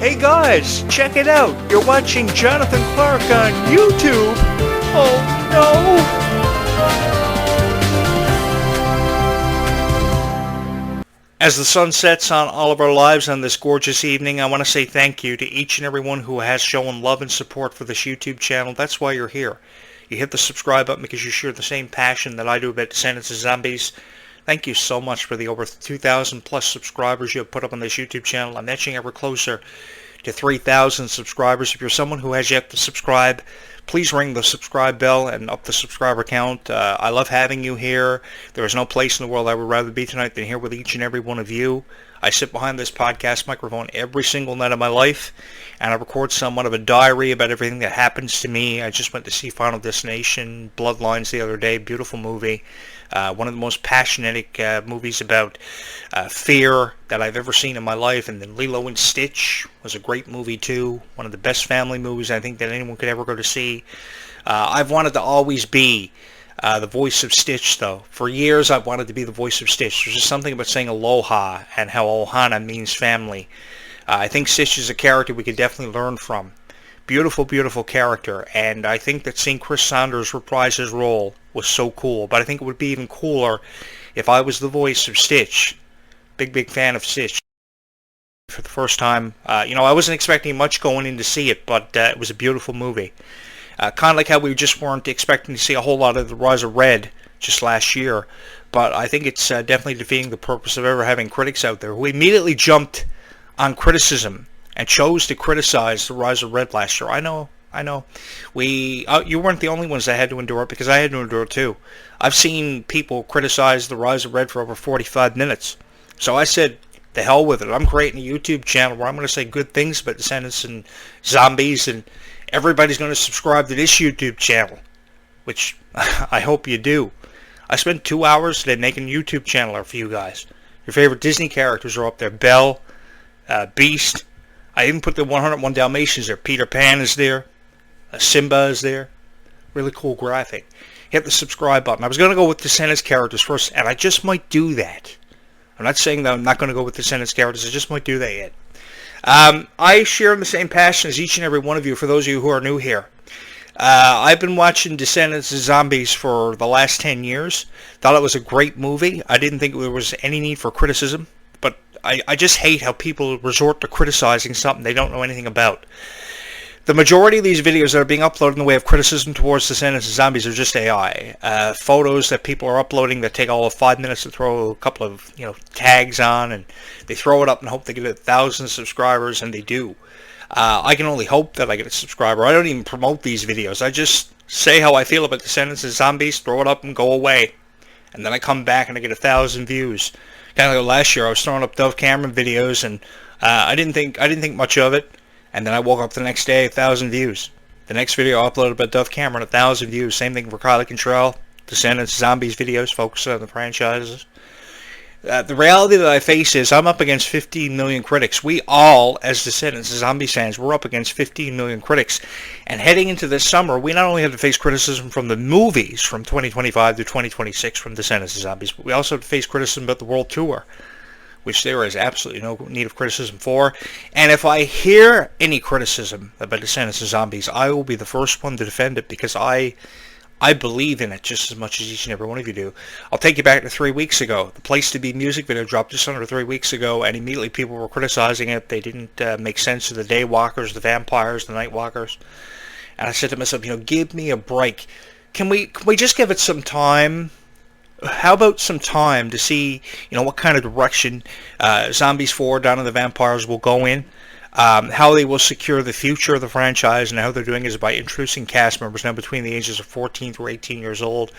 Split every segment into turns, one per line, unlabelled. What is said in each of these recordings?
Hey guys, check it out. You're watching Jonathan Clark on YouTube. Oh no! As the sun sets on all of our lives on this gorgeous evening, I want to say thank you to each and everyone who has shown love and support for this YouTube channel. That's why you're here. You hit the subscribe button because you share the same passion that I do about Descendants and Zombies. Thank you so much for the over 2,000 plus subscribers you have put up on this YouTube channel. I'm edging ever closer to 3,000 subscribers. If you're someone who has yet to subscribe, please ring the subscribe bell and up the subscriber count. I love having you here. There is no place in the world I would rather be tonight than here with each and every one of you. I sit behind this podcast microphone every single night of my life, and I record somewhat of a diary about everything that happens to me. I just went to see Final Destination, Bloodlines the other day. Beautiful movie. One of the most passionate movies about fear that I've ever seen in my life. And then Lilo and Stitch was a great movie too. One of the best family movies I think that anyone could ever go to see. I've wanted to always be the voice of Stitch, though. For years I've wanted to be the voice of Stitch. There's just something about saying aloha and how ohana means family. I think Stitch is a character we could definitely learn from. Beautiful, beautiful character, and I think that seeing Chris Saunders reprise his role was so cool. But I think it would be even cooler if I was the voice of Stitch. Big fan of Stitch. For the first time, I wasn't expecting much going in to see it, but it was a beautiful movie. Kind of like how we just weren't expecting to see a whole lot of The Rise of Red just last year. But I think it's definitely defeating the purpose of ever having critics out there who immediately jumped on criticism and chose to criticize The Rise of Red last year. I know. You weren't the only ones that had to endure it, because I had to endure it too. I've seen people criticize The Rise of Red for over 45 minutes. So I said, the hell with it. I'm creating a YouTube channel where I'm going to say good things about Descendants and Zombies, and everybody's going to subscribe to this YouTube channel, which I hope you do. I spent 2 hours today making a YouTube channel for you guys. Your favorite Disney characters are up there. Belle, Beast. I even put the 101 Dalmatians there. Peter Pan is there. Simba is there. Really cool graphic. Hit the subscribe button. I was going to go with Descendants characters first, and I just might do that. I'm not saying that I'm not going to go with Descendants characters. I just might do that yet. I share the same passion as each and every one of you, for those of you who are new here. I've been watching Descendants and Zombies for the last 10 years. Thought it was a great movie. I didn't think there was any need for criticism. But I just hate how people resort to criticizing something they don't know anything about. The majority of these videos that are being uploaded in the way of criticism towards Descendants and Zombies are just AI. Photos that people are uploading that take all of 5 minutes to throw a couple of tags on, and they throw it up and hope they get 1,000 subscribers, and they do. I can only hope that I get a subscriber. I don't even promote these videos. I just say how I feel about Descendants and Zombies, throw it up and go away. And then I come back and I get 1,000 views. Kind of like last year, I was throwing up Dove Cameron videos, and I didn't think much of it. And then I woke up the next day, 1,000 views. The next video I uploaded about Dove Cameron, 1,000 views. Same thing for Kylie Contrell, Descendants, Zombies videos, focused on the franchises. The reality that I face is I'm up against 15 million critics. We all, as Descendants and Zombies fans, we're up against 15 million critics. And heading into this summer, we not only have to face criticism from the movies from 2025 to 2026 from Descendants and Zombies, but we also have to face criticism about the world tour, which there is absolutely no need of criticism for. And if I hear any criticism about Descendants and Zombies, I will be the first one to defend it, because I believe in it just as much as each and every one of you do. I'll take you back to 3 weeks ago. The Place to Be music video dropped just under 3 weeks ago, and immediately people were criticizing it. They didn't make sense to the day walkers, the vampires, the night walkers. And I said to myself, give me a break. Can we just give it some time? How about some time to see, what kind of direction Zombies 4, Dawn of the Vampires will go in, how they will secure the future of the franchise, and how they're doing is by introducing cast members now between the ages of 14 through 18 years old.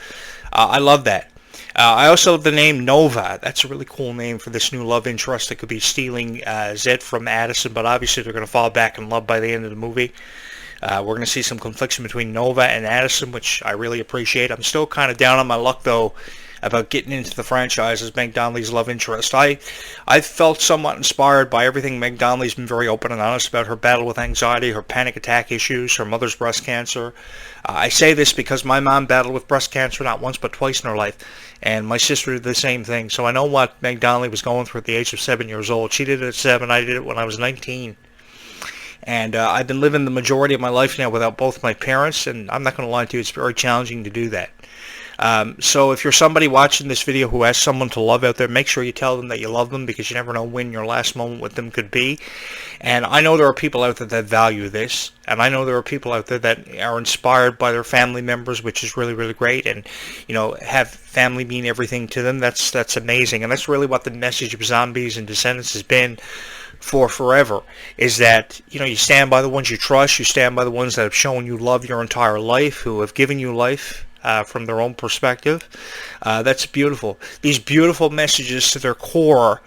I love that. I also love the name Nova. That's a really cool name for this new love interest that could be stealing Zed from Addison, but obviously they're going to fall back in love by the end of the movie. We're going to see some confliction between Nova and Addison, which I really appreciate. I'm still kind of down on my luck, though, about getting into the franchise as Meg Donnelly's love interest. I felt somewhat inspired by everything Meg Donnelly's been very open and honest about: her battle with anxiety, her panic attack issues, her mother's breast cancer. I say this because my mom battled with breast cancer not once but twice in her life, and my sister did the same thing. So I know what Meg Donnelly was going through at the age of 7 years old. She did it at 7. I did it when I was 19. And I've been living the majority of my life now without both my parents, and I'm not going to lie to you, it's very challenging to do that. So if you're somebody watching this video who has someone to love out there, make sure you tell them that you love them, because you never know when your last moment with them could be. And I know there are people out there that value this, and I know there are people out there that are inspired by their family members, which is really, really great. And, you know, have family mean everything to them. That's amazing. And that's really what the message of Zombies and Descendants has been for forever, is that, you know, you stand by the ones you trust, you stand by the ones that have shown you love your entire life, who have given you life from their own perspective. That's beautiful. These beautiful messages to their core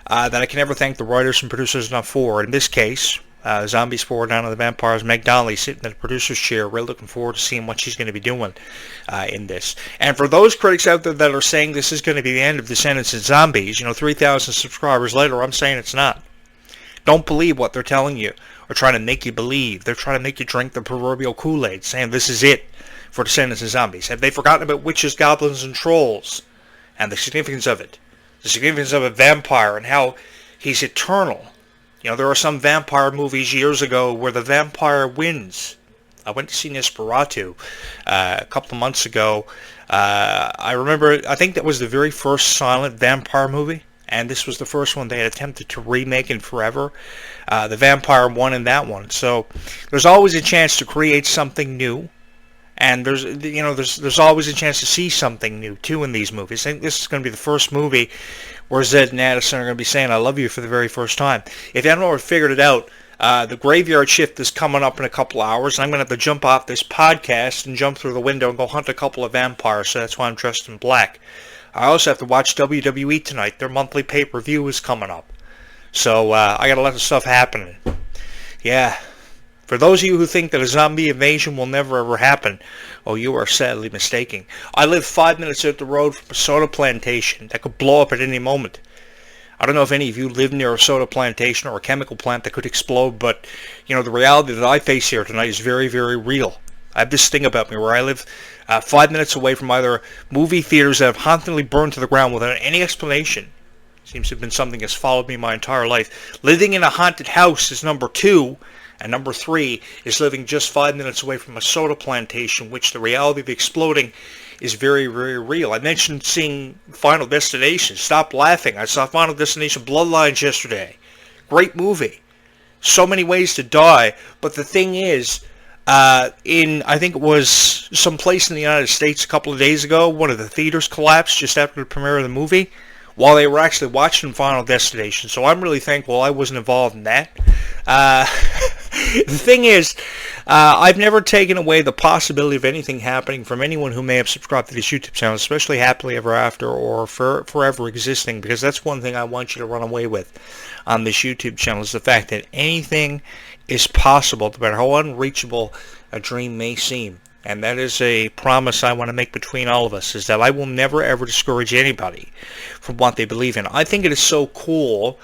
that I can never thank the writers and producers enough for. In this case, Zombies 4 Down of the Vampires, Meg Donnelly sitting in the producer's chair, really looking forward to seeing what she's going to be doing in this. And for those critics out there that are saying this is going to be the end of Descendants and Zombies, you know, 3,000 subscribers later, I'm saying it's not. Don't believe what they're telling you or trying to make you believe. They're trying to make you drink the proverbial Kool-Aid, saying this is it for Descendants and Zombies. Have they forgotten about witches, goblins, and trolls and the significance of it? The significance of a vampire and how he's eternal. You know, there are some vampire movies years ago where the vampire wins. I went to see Nosferatu a couple of months ago. I remember, I think that was the very first silent vampire movie. And this was the first one they had attempted to remake in forever. The vampire won in that one. So there's always a chance to create something new. And there's always a chance to see something new too in these movies. I think this is going to be the first movie where Zed and Addison are going to be saying "I love you" for the very first time. If you haven't already figured it out, the graveyard shift is coming up in a couple of hours, and I'm going to have to jump off this podcast and jump through the window and go hunt a couple of vampires. So that's why I'm dressed in black. I also have to watch WWE tonight. Their monthly pay-per-view is coming up, so I got a lot of stuff happening. Yeah. For those of you who think that a zombie invasion will never ever happen, oh, you are sadly mistaken. I live 5 minutes out the road from a soda plantation that could blow up at any moment. I don't know if any of you live near a soda plantation or a chemical plant that could explode, but, you know, the reality that I face here tonight is very, very real. I have this thing about me where I live 5 minutes away from either movie theaters that have hauntingly burned to the ground without any explanation. Seems to have been something that's followed me my entire life. Living in a haunted house is number 2. And number 3 is living just 5 minutes away from a soda plantation, which the reality of exploding is very, very real. I mentioned seeing Final Destination. Stop laughing. I saw Final Destination Bloodlines yesterday. Great movie. So many ways to die. But the thing is, I think it was someplace in the United States a couple of days ago, one of the theaters collapsed just after the premiere of the movie while they were actually watching Final Destination. So I'm really thankful I wasn't involved in that. The thing is, I've never taken away the possibility of anything happening from anyone who may have subscribed to this YouTube channel, especially Happily Ever After or Forever Existing, because that's one thing I want you to run away with on this YouTube channel, is the fact that anything is possible, no matter how unreachable a dream may seem. And that is a promise I want to make between all of us, is that I will never ever discourage anybody from what they believe in. I think it is so cool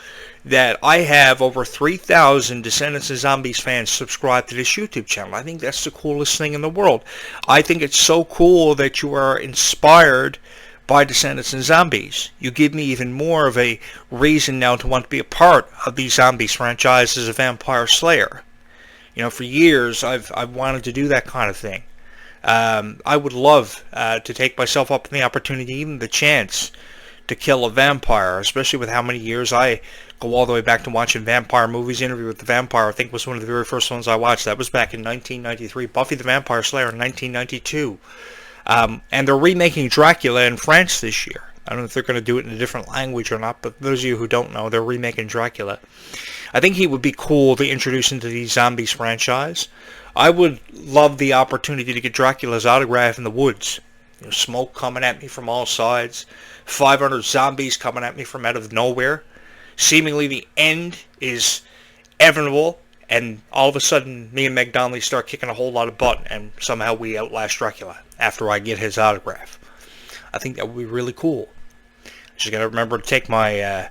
that I have over 3,000 Descendants and Zombies fans subscribed to this YouTube channel. I think that's the coolest thing in the world. I think it's so cool that you are inspired by Descendants and Zombies. You give me even more of a reason now to want to be a part of the Zombies franchise as a vampire slayer. You know, for years I've wanted to do that kind of thing. I would love to take myself up on the opportunity, even the chance, to kill a vampire, especially with how many years I go all the way back to watching vampire movies. Interview with the Vampire, I think, was one of the very first ones I watched. That was back in 1993. Buffy the Vampire Slayer in 1992. And they're remaking Dracula in France this year. I don't know if they're going to do it in a different language or not, but those of you who don't know, they're remaking Dracula. I think he would be cool to introduce into the Zombies franchise. I would love the opportunity to get Dracula's autograph in the woods. You know, smoke coming at me from all sides. 500 zombies coming at me from out of nowhere. Seemingly the end is inevitable, and all of a sudden me and Meg Donnelly start kicking a whole lot of butt, and somehow we outlast Dracula after I get his autograph. I think that would be really cool. Just gotta remember to take my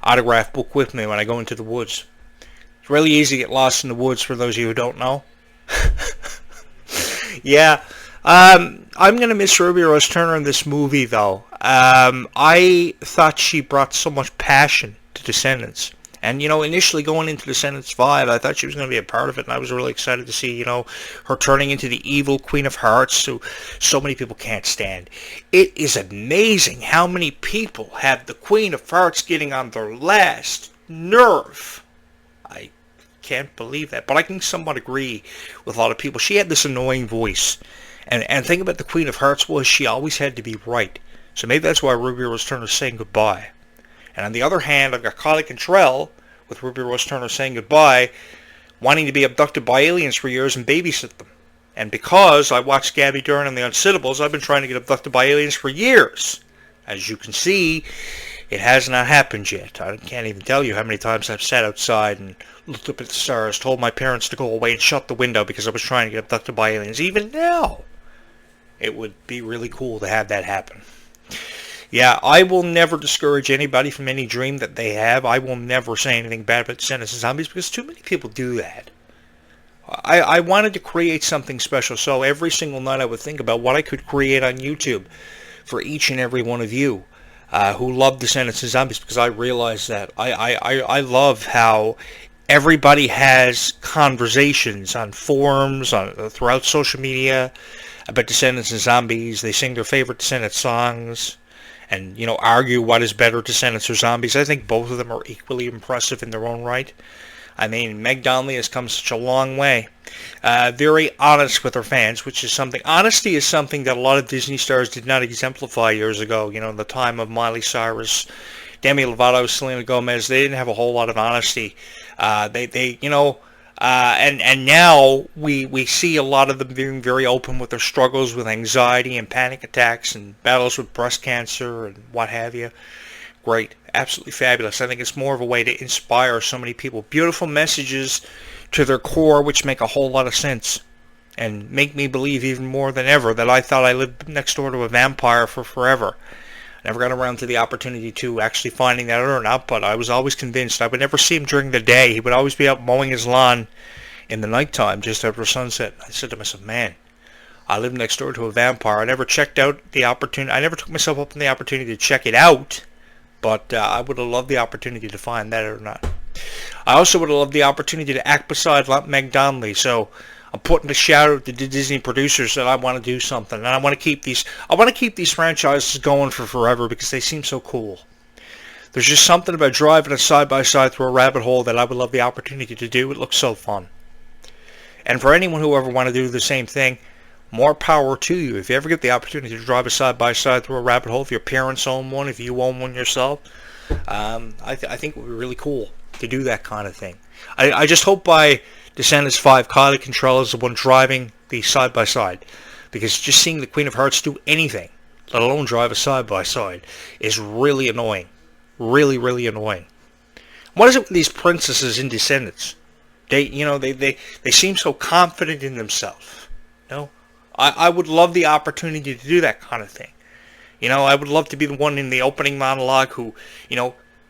autograph book with me when I go into the woods. It's really easy to get lost in the woods for those of you who don't know. Yeah. I'm going to miss Ruby Rose Turner in this movie, though. I thought she brought so much passion to Descendants And, initially going into Descendants 5, I thought she was going to be a part of it, and I was really excited to see, her turning into the evil Queen of Hearts, who so many people can't stand. It is amazing how many people have the Queen of Hearts getting on their last nerve. I can't believe that, but I can somewhat agree with a lot of people. She had this annoying voice, and the thing about the Queen of Hearts was she always had to be right. So maybe that's why Ruby Rose Turner is saying goodbye. And on the other hand, I've got Kylie Cantrell with Ruby Rose Turner saying goodbye, wanting to be abducted by aliens for years and babysit them. And because I watched Gabby Dern and the Unsittables, I've been trying to get abducted by aliens for years. As you can see, it has not happened yet. I can't even tell you how many times I've sat outside and looked up at the stars, told my parents to go away and shut the window because I was trying to get abducted by aliens. Even now, it would be really cool to have that happen. Yeah, I will never discourage anybody from any dream that they have. I will never say anything bad about Descendants and Zombies because too many people do that. I wanted to create something special, so every single night I would think about what I could create on YouTube for each and every one of you who love Descendants and Zombies, because I realize that. I love how everybody has conversations on forums, throughout social media about Descendants and Zombies. They sing their favorite Descendants songs and, argue what is better, Descendants or Zombies. I think both of them are equally impressive in their own right. I mean, Meg Donnelly has come such a long way. Very honest with her fans, which is something... Honesty is something that a lot of Disney stars did not exemplify years ago. The time of Miley Cyrus, Demi Lovato, Selena Gomez. They didn't have a whole lot of honesty. And now we see a lot of them being very open with their struggles with anxiety and panic attacks and battles with breast cancer and what have you. Great. Absolutely fabulous. I think it's more of a way to inspire so many people. Beautiful messages to their core, which make a whole lot of sense and make me believe even more than ever that I thought I lived next door to a vampire for forever. Never got around to the opportunity to actually finding that out or not, but I was always convinced. I would never see him during the day. He would always be out mowing his lawn in the nighttime just after sunset. I said to myself, man, I live next door to a vampire. I never checked out the opportunity. I never took myself up on the opportunity to check it out, but I would have loved the opportunity to find that or not. I also would have loved the opportunity to act beside Meg Donnelly, so I'm putting a shout out to the Disney producers that I want to do something, and I want to keep these franchises going for forever because they seem so cool. There's just something about driving a side-by-side through a rabbit hole that I would love the opportunity to do. It looks so fun. And for anyone who ever want to do the same thing, more power to you. If you ever get the opportunity to drive a side-by-side through a rabbit hole, if your parents own one, if you own one yourself, I think it would be really cool to do that kind of thing. I just hope by Descendants 5, Kylie Cantrell is the one driving the side-by-side, because just seeing the Queen of Hearts do anything, let alone drive a side-by-side, is really annoying. Really, really annoying. What is it with these princesses in Descendants? They seem so confident in themselves. I would love the opportunity to do that kind of thing. I would love to be the one in the opening monologue who,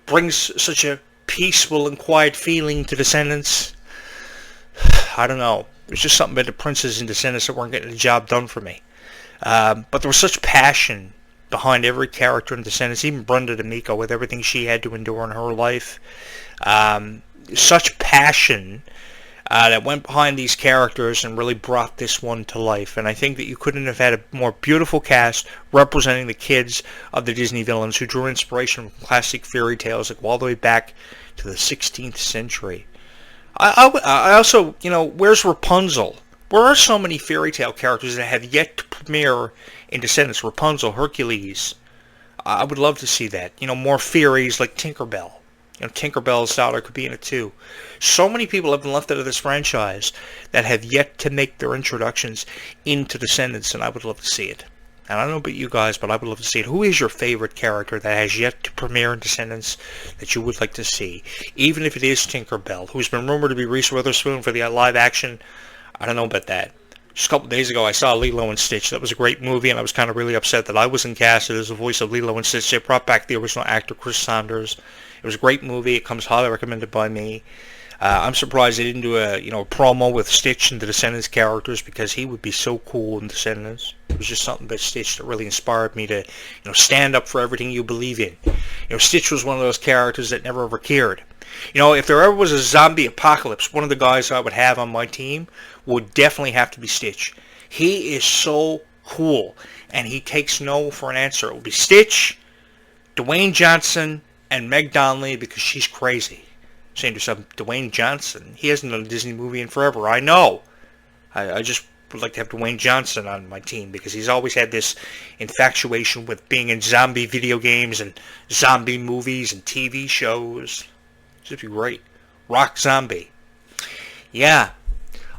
brings such a peaceful and quiet feeling to Descendants. I don't know. There's just something about the princes in Descendants that weren't getting the job done for me. But there was such passion behind every character in Descendants, even Brenda D'Amico with everything she had to endure in her life. Such passion that went behind these characters and really brought this one to life. And I think that you couldn't have had a more beautiful cast representing the kids of the Disney villains who drew inspiration from classic fairy tales like all the way back to the 16th century. I also, where's Rapunzel? Where are so many fairy tale characters that have yet to premiere in Descendants? Rapunzel, Hercules. I would love to see that. More fairies like Tinkerbell. Tinkerbell's daughter could be in it too. So many people have been left out of this franchise that have yet to make their introductions into Descendants, and I would love to see it. And I don't know about you guys, but I would love to see it. Who is your favorite character that has yet to premiere in Descendants that you would like to see? Even if it is Tinkerbell, who's been rumored to be Reese Witherspoon for the live action. I don't know about that. Just a couple days ago, I saw Lilo and Stitch. That was a great movie, and I was kind of really upset that I wasn't casted as the voice of Lilo and Stitch. They brought back the original actor, Chris Saunders. It was a great movie. It comes highly recommended by me. I'm surprised they didn't do a promo with Stitch and the Descendants characters, because he would be so cool in Descendants. It was just something about Stitch that really inspired me to stand up for everything you believe in. Stitch was one of those characters that never ever cared. You know, if there ever was a zombie apocalypse, one of the guys I would have on my team would definitely have to be Stitch. He is so cool, and he takes no for an answer. It would be Stitch, Dwayne Johnson, and Meg Donnelly because she's crazy. Saying to yourself, Dwayne Johnson? He hasn't done a Disney movie in forever. I know. I just would like to have Dwayne Johnson on my team because he's always had this infatuation with being in zombie video games and zombie movies and TV shows. It'd be great. Rock Zombie. Yeah.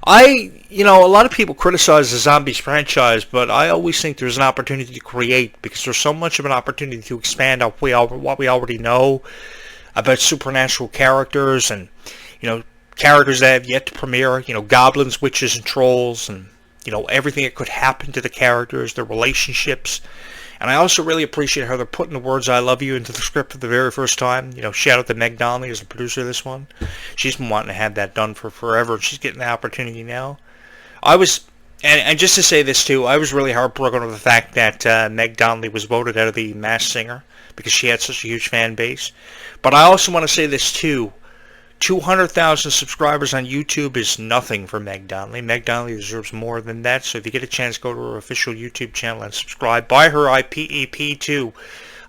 A lot of people criticize the Zombies franchise, but I always think there's an opportunity to create because there's so much of an opportunity to expand on what we already know about supernatural characters and, characters that have yet to premiere, goblins, witches, and trolls, and, everything that could happen to the characters, their relationships. And I also really appreciate how they're putting the words "I love you" into the script for the very first time. Shout out to Meg Donnelly as the producer of this one. She's been wanting to have that done for forever, and she's getting the opportunity now. And just to say this too, I was really heartbroken over the fact that Meg Donnelly was voted out of the Masked Singer because she had such a huge fan base. But I also want to say this too. 200,000 subscribers on YouTube is nothing for Meg Donnelly. Meg Donnelly deserves more than that. So if you get a chance, go to her official YouTube channel and subscribe. Buy her IPEP too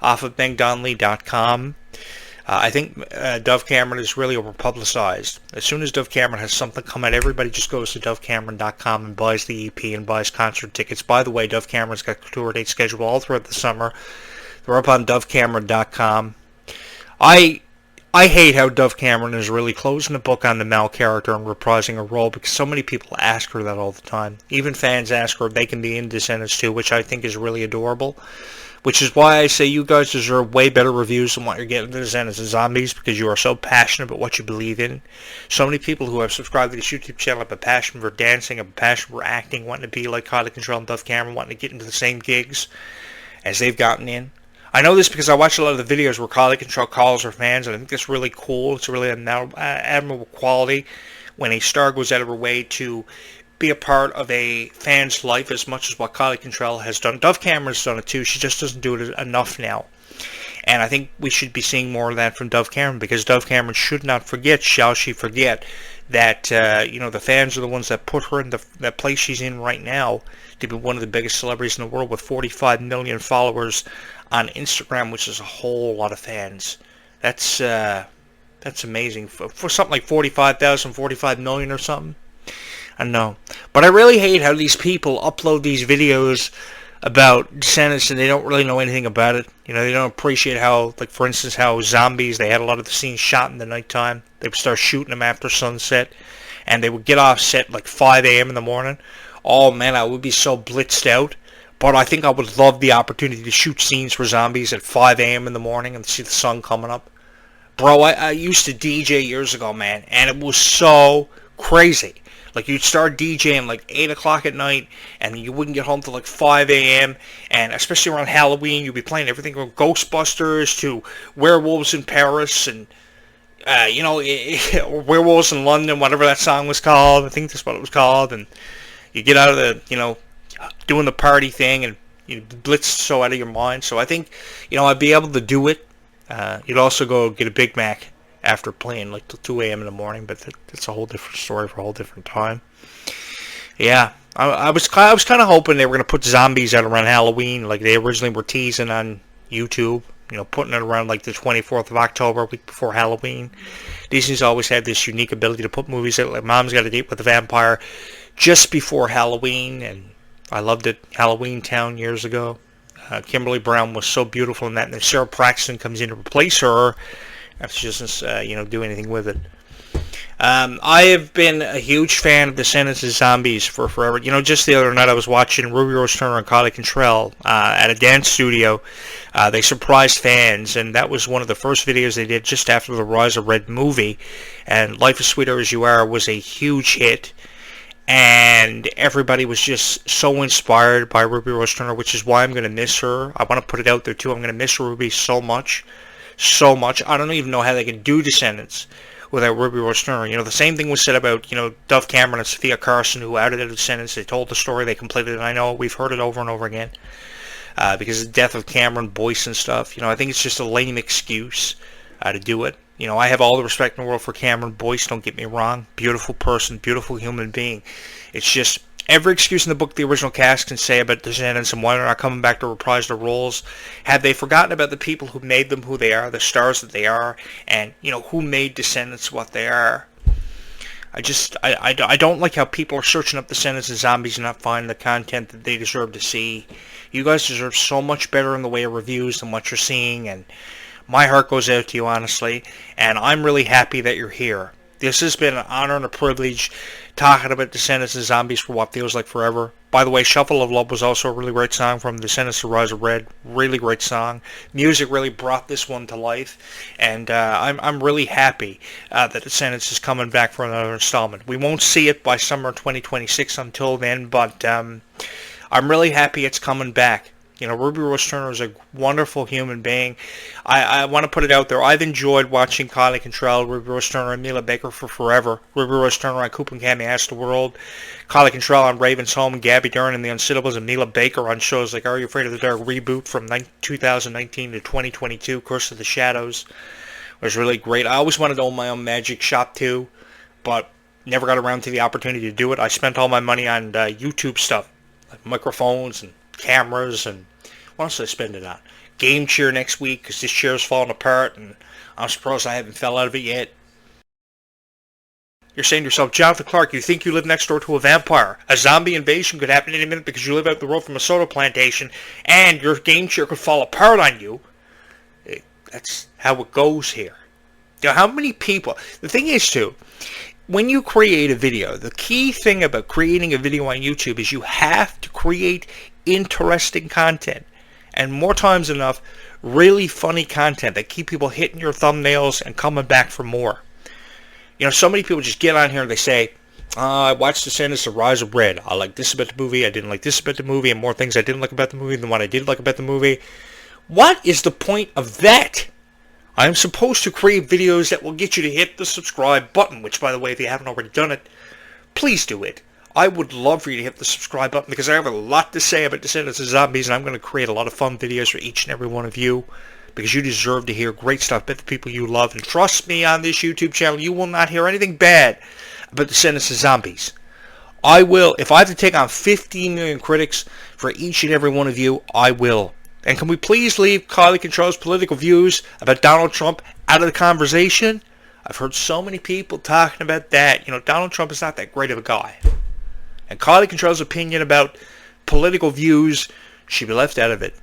off of megdonnelly.com. I think Dove Cameron is really over-publicized. As soon as Dove Cameron has something come out, everybody just goes to dovecameron.com and buys the EP and buys concert tickets. By the way, Dove Cameron's got tour dates scheduled all throughout the summer. They're up on dovecameron.com. I hate how Dove Cameron is really closing the book on the Mal character and reprising her role because so many people ask her that all the time. Even fans ask her if they can be in Descendants too, which I think is really adorable. Which is why I say you guys deserve way better reviews than what you're getting in Descendants and Zombies because you are so passionate about what you believe in. So many people who have subscribed to this YouTube channel have a passion for dancing, have a passion for acting, wanting to be like Carly Control and Dove Cameron, wanting to get into the same gigs as they've gotten in. I know this because I watch a lot of the videos where Quality Control calls her fans, and I think that's really cool. It's really an admirable quality when a star goes out of her way to be a part of a fan's life as much as what Quality Control has done. Dove Cameron's done it too. She just doesn't do it enough now. And I think we should be seeing more of that from Dove Cameron because Dove Cameron should not forget, shall she forget, that the fans are the ones that put her in that place she's in right now to be one of the biggest celebrities in the world with 45 million followers on Instagram, which is a whole lot of fans. That's amazing for something like 45 million or something. I know, but I really hate how these people upload these videos about Descendants and they don't really know anything about it. They don't appreciate how, like for instance, how Zombies, they had a lot of the scenes shot in the nighttime. They would start shooting them after sunset, and they would get off set like 5 a.m. in the morning. Oh man, I would be so blitzed out. But I think I would love the opportunity to shoot scenes for Zombies at 5 a.m. in the morning and see the sun coming up. Bro, I used to DJ years ago, man, and it was so crazy. Like, you'd start DJing like 8 o'clock at night, and you wouldn't get home till like 5 a.m., and especially around Halloween, you'd be playing everything from Ghostbusters to Werewolves in Paris, and, Werewolves in London, whatever that song was called. I think that's what it was called, and you get out of the, doing the party thing, and you blitz so out of your mind. So I think, I'd be able to do it. You'd also go get a Big Mac after playing like till 2 a.m. in the morning, but that's a whole different story for a whole different time. Yeah, I was kind of hoping they were going to put Zombies out around Halloween, like they originally were teasing on YouTube. Putting it around like the 24th of October, a week before Halloween. Disney's always had this unique ability to put movies out, like Mom's Got a Date with the Vampire, just before Halloween, and I loved it. Halloween Town years ago. Kimberly Brown was so beautiful in that, and then Sarah Paxton comes in to replace her after she doesn't, do anything with it. I have been a huge fan of Descendants and Zombies for forever. Just the other night I was watching Ruby Rose Turner and Carly Contrell at a dance studio. They surprised fans, and that was one of the first videos they did just after the Rise of Red movie. And Life is Sweeter As You Are was a huge hit. And everybody was just so inspired by Ruby Rose Turner, which is why I'm going to miss her. I want to put it out there, too. I'm going to miss Ruby so much. So much. I don't even know how they can do Descendants without Ruby Rose Turner. The same thing was said about, Dove Cameron and Sophia Carson, who outed out Descendants. They told the story. They completed it. I know we've heard it over and over again because of the death of Cameron Boyce and stuff. I think it's just a lame excuse to do it. You know, I have all the respect in the world for Cameron Boyce, don't get me wrong. Beautiful person, beautiful human being. It's just every excuse in the book the original cast can say about Descendants and why they're not coming back to reprise their roles. Have they forgotten about the people who made them who they are, the stars that they are, and, you know, who made Descendants what they are? I don't like how people are searching up Descendants and zombies and not finding the content that they deserve to see. You guys deserve so much better in the way of reviews than what you're seeing, and my heart goes out to you, honestly, and I'm really happy that you're here. This has been an honor and a privilege talking about Descendants and Zombies for what feels like forever. By the way, Shuffle of Love was also a really great song from Descendants to Rise of Red. Really great song. Music really brought this one to life, and I'm really happy that Descendants is coming back for another installment. We won't see it by summer 2026 until then, but I'm really happy it's coming back. You know, Ruby Rose Turner is a wonderful human being. I want to put it out there. I've enjoyed watching Kylie Cantrell, Ruby Rose Turner, and Mila Baker for forever. Ruby Rose Turner on Coop and Cammy Ask the World. Kylie Cantrell on Raven's Home, Gabby Dern and The Unsittables, and Mila Baker on shows like Are You Afraid of the Dark reboot from 2019 to 2022, Curse of the Shadows. It was really great. I always wanted to own my own magic shop too, but never got around to the opportunity to do it. I spent all my money on YouTube stuff, like microphones and cameras, and what else did I spend it on? Game chair next week because this chair's falling apart and I'm surprised I haven't fell out of it yet. You're saying to yourself, Jonathan Clark, you think you live next door to a vampire. A zombie invasion could happen any minute because you live out the road from a soda plantation and your game chair could fall apart on you. That's how it goes here. You know, how many people... The thing is, too, when you create a video, the key thing about creating a video on YouTube is you have to create interesting content. And more times than enough, really funny content that keep people hitting your thumbnails and coming back for more. You know, so many people just get on here and they say, I watched Descendants of Rise of Red. I like this about the movie, I didn't like this about the movie, and more things I didn't like about the movie than what I did like about the movie. What is the point of that? I am supposed to create videos that will get you to hit the subscribe button, which, by the way, if you haven't already done it, please do it. I would love for you to hit the subscribe button because I have a lot to say about Descendants of Zombies, and I'm going to create a lot of fun videos for each and every one of you because you deserve to hear great stuff about the people you love. And trust me, on this YouTube channel, you will not hear anything bad about Descendants of Zombies. I will. If I have to take on 15 million critics for each and every one of you, I will. And can we please leave Kylie Cantrell's political views about Donald Trump out of the conversation? I've heard so many people talking about that. You know, Donald Trump is not that great of a guy. And Kylie Cantrell's opinion about political views should be left out of it.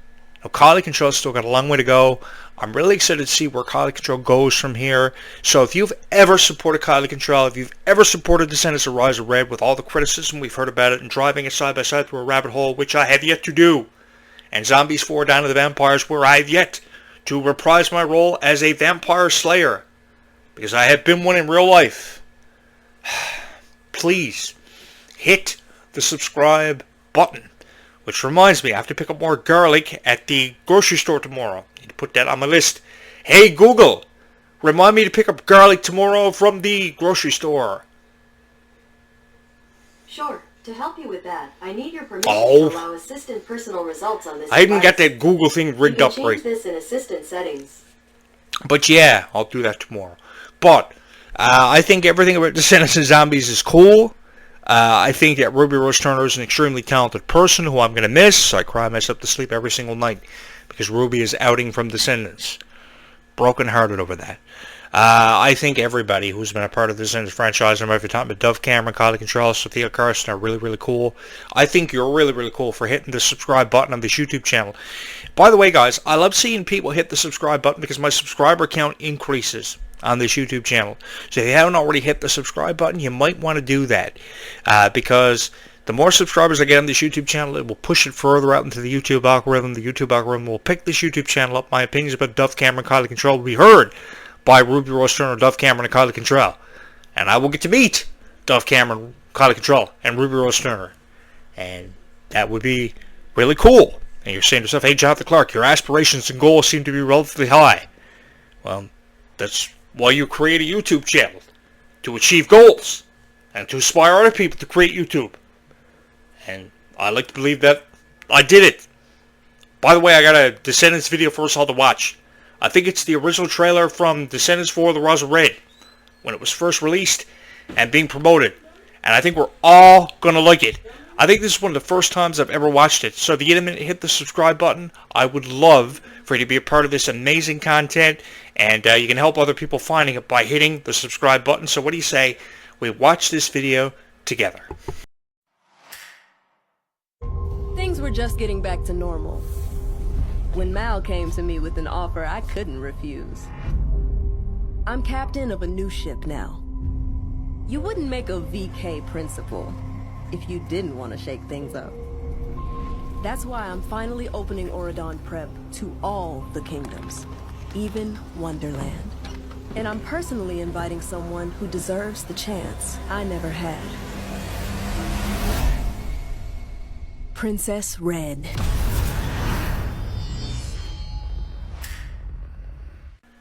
Now, Kylie Cantrell's still got a long way to go. I'm really excited to see where Kylie Cantrell goes from here. So if you've ever supported Kylie Cantrell, if you've ever supported Descendants of Rise of Red with all the criticism we've heard about it and driving it side by side through a rabbit hole, which I have yet to do, and Zombies 4 Down to the Vampires, where I have yet to reprise my role as a vampire slayer, because I have been one in real life, please hit the subscribe button. Which reminds me, I have to pick up more garlic at the grocery store tomorrow. I need to put that on my list. Hey Google, remind me to pick up garlic tomorrow from the grocery store.
Sure. To help you with that, I need your permission to allow Assistant personal results on this
I haven't got that Google thing rigged up right.
You can change this in Assistant settings.
But yeah, I'll do that tomorrow. But I think everything about Descendants and Zombies is cool. I think that Ruby Rose Turner is an extremely talented person who I'm going to miss. I cry myself to sleep every single night because Ruby is outing from Descendants. Broken-hearted over that. I think everybody who's been a part of the Descendants franchise, no matter if you're talking about Dove Cameron, Kylie Cantrell, Sophia Carson, are really, really cool. I think you're really, really cool for hitting the subscribe button on this YouTube channel. By the way, guys, I love seeing people hit the subscribe button because my subscriber count increases on this YouTube channel. So if you haven't already hit the subscribe button, you might want to do that because the more subscribers I get on this YouTube channel, it will push it further out into the YouTube algorithm. The YouTube algorithm will pick this YouTube channel up. My opinions about Dove Cameron, Kylie Cantrell will be heard by Ruby Rose Turner, Dove Cameron, and Kylie Cantrell. And I will get to meet Dove Cameron, Kylie Cantrell, and Ruby Rose Turner. And that would be really cool. And you're saying to yourself, hey, Jonathan Clark, your aspirations and goals seem to be relatively high. Well, that's why you create a YouTube channel, to achieve goals and to inspire other people to create YouTube. And I like to believe that I did it. By the way, I got a Descendants video for us all to watch. I think it's the original trailer from Descendants 4: The Rise of Red, when it was first released and being promoted. And I think we're all going to like it. I think this is one of the first times I've ever watched it. So if you get a minute, hit the subscribe button. I would love for you to be a part of this amazing content. And you can help other people finding it by hitting the subscribe button. So what do you say we watch this video together?
Things were just getting back to normal when Mal came to me with an offer I couldn't refuse. I'm captain of a new ship now. You wouldn't make a VK principal if you didn't want to shake things up. That's why I'm finally opening Auradon Prep to all the kingdoms, even Wonderland. And I'm personally inviting someone who deserves the chance I never had. Princess Red.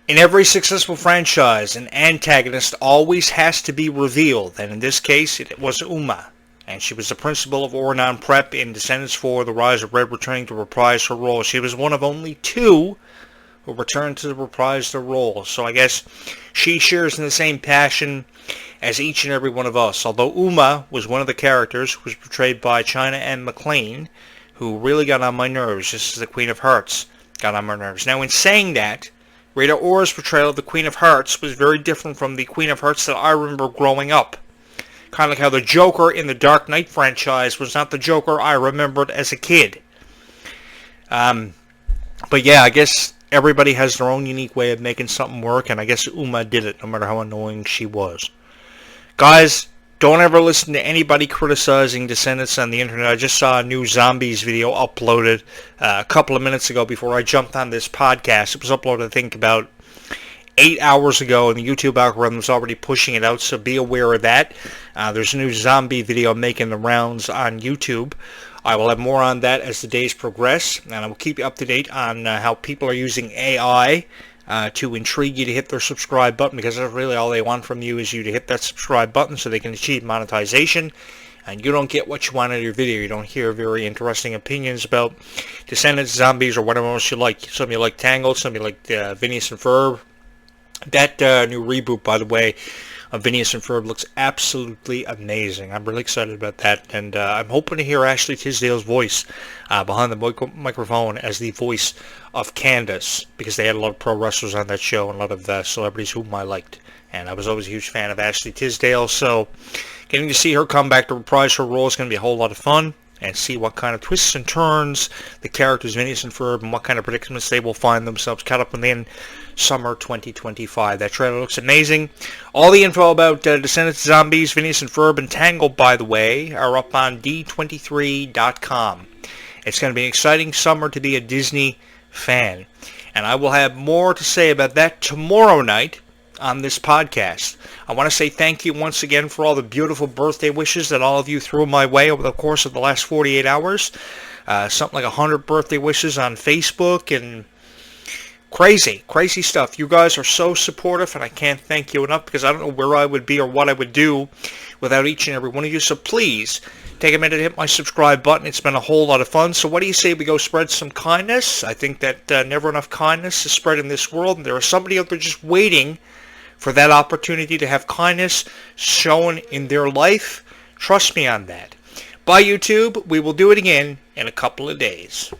In every successful franchise, an antagonist always has to be revealed, and in this case, it was Uma. And she was the principal of Auradon Prep in Descendants 4: The Rise of Red, returning to reprise her role. She was one of only two who returned to reprise their role. So I guess she shares in the same passion as each and every one of us. Although Uma was one of the characters who was portrayed by China and McLean, who really got on my nerves, just as the Queen of Hearts got on my nerves. Now, in saying that, Rita Ora's portrayal of the Queen of Hearts was very different from the Queen of Hearts that I remember growing up. Kind of like how the Joker in the Dark Knight franchise was not the Joker I remembered as a kid. But yeah, I guess everybody has their own unique way of making something work, and I guess Uma did it, no matter how annoying she was. Guys, don't ever listen to anybody criticizing Descendants on the internet. I just saw a new Zombies video uploaded a couple of minutes ago before I jumped on this podcast. It was uploaded, I think, about 8 hours ago, and the YouTube algorithm is already pushing it out, so be aware of that. There's a new zombie video making the rounds on YouTube. I will have more on that as the days progress, and I will keep you up to date on how people are using AI to intrigue you to hit their subscribe button, because that's really all they want from you, is you to hit that subscribe button so they can achieve monetization. And you don't get what you want out of your video. You don't hear very interesting opinions about Descendants, zombies, or whatever else you like. Some of you like Tangled, some of you like Phineas and Ferb. That new reboot, by the way, of Phineas and Ferb looks absolutely amazing. I'm really excited about that, and I'm hoping to hear Ashley Tisdale's voice behind the microphone as the voice of Candace, because they had a lot of pro wrestlers on that show and a lot of celebrities whom I liked, and I was always a huge fan of Ashley Tisdale, so getting to see her come back to reprise her role is going to be a whole lot of fun, and see what kind of twists and turns the characters Phineas and Ferb and what kind of predicaments they will find themselves caught up in summer 2025. That trailer looks amazing. All the info about Descendants, Zombies, Phineas and Ferb, and Tangled, by the way, are up on D23.com. It's going to be an exciting summer to be a Disney fan. And I will have more to say about that tomorrow night on this podcast. I want to say thank you once again for all the beautiful birthday wishes that all of you threw my way over the course of the last 48 hours. Something like 100 birthday wishes on Facebook, and crazy stuff. You guys are so supportive, and I can't thank you enough, because I don't know where I would be or what I would do without each and every one of you. So please take a minute to hit my subscribe button. It's been a whole lot of fun. So what do you say we go spread some kindness? I think that never enough kindness is spread in this world, and there is somebody out there just waiting for that opportunity to have kindness shown in their life. Trust me on that. Bye, YouTube. We will do it again in a couple of days.